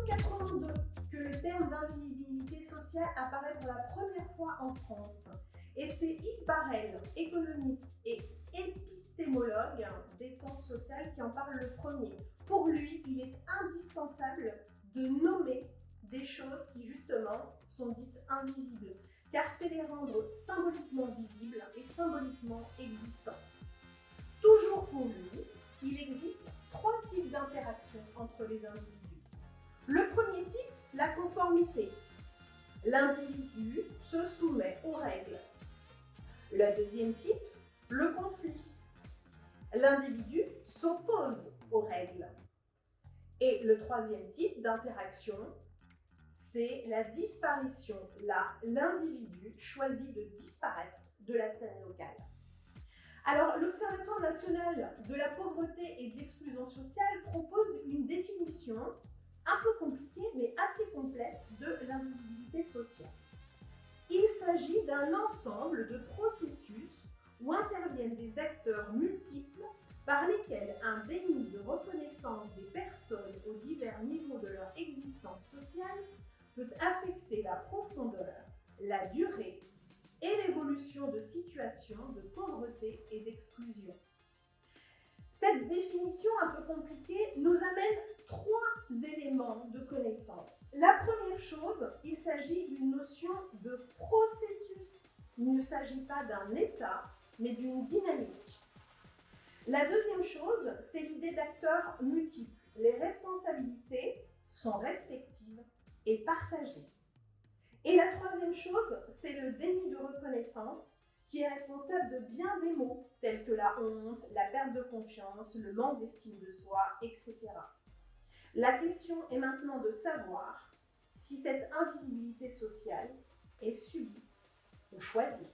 1982 que le terme d'invisibilité sociale apparaît pour la première fois en France. Et c'est Yves Barrel, économiste et épistémologue des sciences sociales, qui en parle le premier. Pour lui, il est indispensable de nommer des choses qui justement sont dites invisibles, car c'est les rendre symboliquement visibles et symboliquement existantes. Toujours pour lui, il existe 3 types d'interactions entre les individus. Le premier type, la conformité. L'individu se soumet aux règles. Le deuxième type, le conflit. L'individu s'oppose aux règles. Et le troisième type d'interaction, c'est la disparition. Là, l'individu choisit de disparaître de la scène locale. Alors, l'Observatoire national de la pauvreté et de l'exclusion sociale propose une définition un peu compliquée, mais assez complète, de l'invisibilité sociale. Il s'agit d'un ensemble de processus où interviennent des acteurs multiples par lesquels un déni de reconnaissance des personnes aux divers niveaux de leur existence sociale peut affecter la profondeur, la durée et l'évolution de situations de pauvreté et d'exclusion. Cette définition un peu compliquée nous amène 3 éléments de connaissance. La première chose, il s'agit d'une notion de processus. Il ne s'agit pas d'un état, mais d'une dynamique. La deuxième chose, c'est l'idée d'acteurs multiples. Les responsabilités sont respectives et partagées. Et la troisième chose, c'est le déni de reconnaissance, qui est responsable de bien des maux, tels que la honte, la perte de confiance, le manque d'estime de soi, etc. La question est maintenant de savoir si cette invisibilité sociale est subie ou choisie.